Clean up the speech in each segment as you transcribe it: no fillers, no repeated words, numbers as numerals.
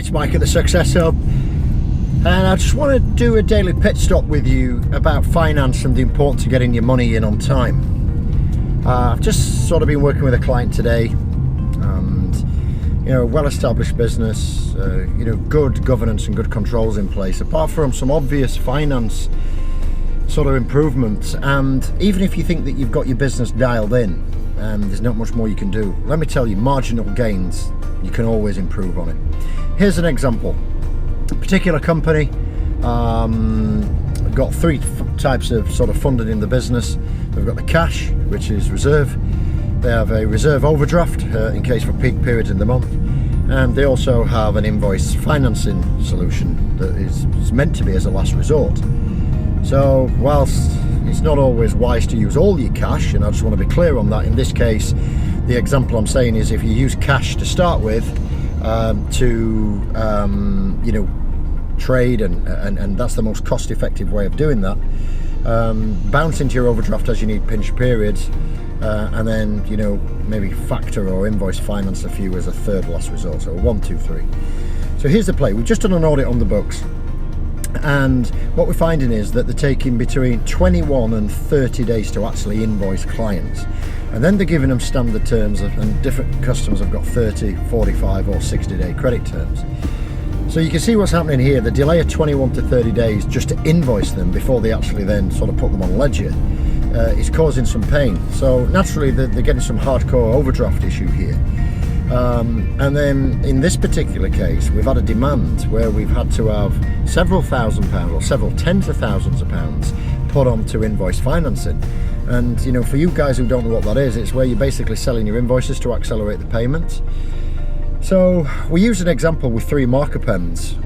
it's Mike at the Success Hub, and I just want to do a daily pit stop with you about finance and the importance of getting your money in on time. I've just sort of been working with a client today, and well-established business, good governance and good controls in place, apart from some obvious finance sort of improvements. And even if you think that you've got your business dialed in, there's not much more you can do. Let me tell you, marginal gains, you can always improve on it. Here's an example. A particular company got three types of sort of funding in the business. They've got the cash, which is reserve. They have a reserve overdraft in case for peak periods in the month, and they also have an invoice financing solution that is meant to be as a last resort. So whilst it's not always wise to use all your cash, and I just want to be clear on that, in this case the example I'm saying is if you use cash to start with trade, and that's the most cost-effective way of doing that, bounce into your overdraft as you need pinch periods, and then maybe factor or invoice finance a few as a third last resort. So 1, 2, 3. So here's the play. We've just done an audit on the books, and what we're finding is that they're taking between 21 and 30 days to actually invoice clients, and then they're giving them standard terms, and different customers have got 30, 45 or 60-day credit terms. So you can see what's happening here. The delay of 21 to 30 days just to invoice them before they actually then sort of put them on ledger is causing some pain. So naturally they're getting some hardcore overdraft issue here. And then in this particular case, we've had a demand where we've had to have several £1,000s or several tens of thousands of pounds put onto invoice financing. And for you guys who don't know what that is, it's where you're basically selling your invoices to accelerate the payments. So we use an example with 3 marker pens,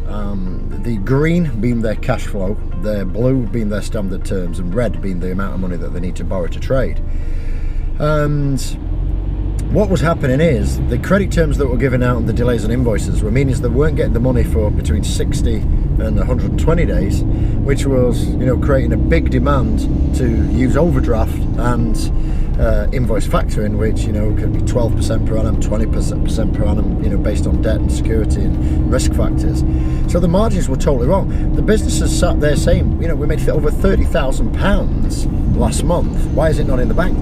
the green being their cash flow, the blue being their standard terms, and red being the amount of money that they need to borrow to trade. And what was happening is the credit terms that were given out and the delays on invoices were meaning they weren't getting the money for between 60 and 120 days, which was creating a big demand to use overdraft and invoice factoring, which could be 12% per annum, 20% per annum, based on debt and security and risk factors. So the margins were totally wrong. The businesses sat there saying, we made over £30,000 last month. Why is it not in the bank?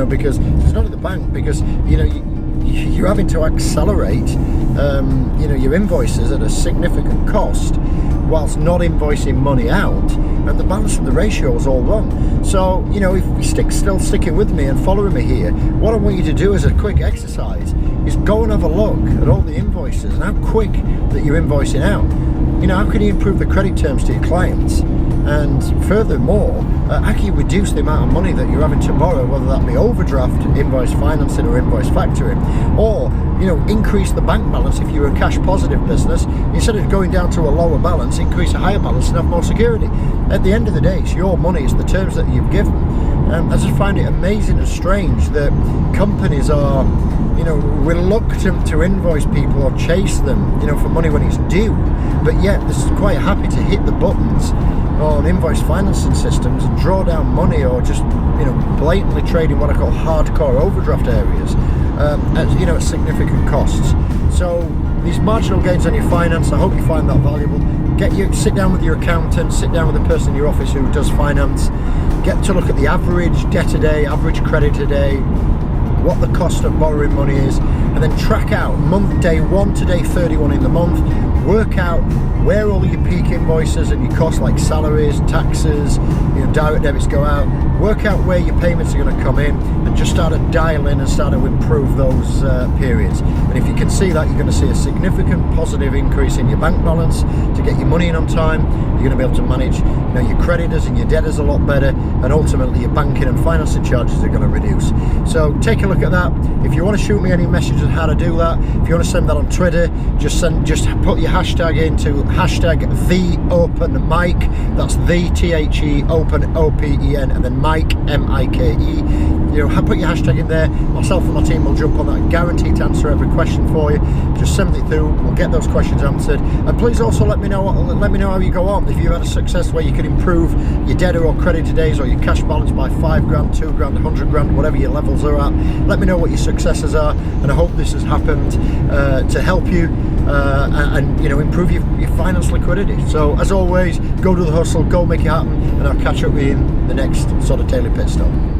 Because it's not in the bank because you're having to accelerate your invoices at a significant cost whilst not invoicing money out, and the balance of the ratio is all wrong. So if you're sticking with me and following me here, what I want you to do as a quick exercise is go and have a look at all the invoices and how quick that you're invoicing out. How can you improve the credit terms to your clients? And furthermore, how can you reduce the amount of money that you're having to borrow, whether that be overdraft, invoice financing or invoice factoring, or increase the bank balance if you're a cash positive business. Instead of going down to a lower balance, increase a higher balance and have more security. At the end of the day, it's your money, it's the terms that you've given. I just find it amazing and strange that companies are reluctant to invoice people or chase them for money when it's due, but yet they're quite happy to hit the buttons on invoice financing systems and draw down money, or just blatantly trading what I call hardcore overdraft areas at significant costs. So these marginal gains on your finance, I hope you find that valuable. Sit down with your accountant, sit down with the person in your office who does finance, get to look at the average debt a day, average credit a day, what the cost of borrowing money is, and then track out day 1 to day 31 in the month. Work out where all your peak invoices and your costs like salaries, taxes, direct debits go out. Work out where your payments are going to come in, and just start to dial in and start to improve those periods. And if you can see that, you're going to see a significant positive increase in your bank balance to get your money in on time. You're going to be able to manage your creditors and your debtors a lot better, and ultimately your banking and financing charges are going to reduce. So take a look at that. If you want to shoot me any messages on how to do that, if you want to send that on Twitter, just put your hashtag into #TheOpenMike. That's the THE open OPEN, and then Mike MIKE. Put your hashtag in there. Myself and my team will jump on that, guaranteed to answer every question for you. Just send it through. We'll get those questions answered. And please also let me know how you go on. If you've had a success where you can improve your debtor or creditor days or your cash balance by £5 grand, £2 grand, £100 grand, whatever your levels are at. Let me know what your successes are, and I hope this has happened to help you. and you know, improve your finance liquidity. So as always, go to the hustle, go make it happen, and I'll catch up with you in the next sort of daily pit stop.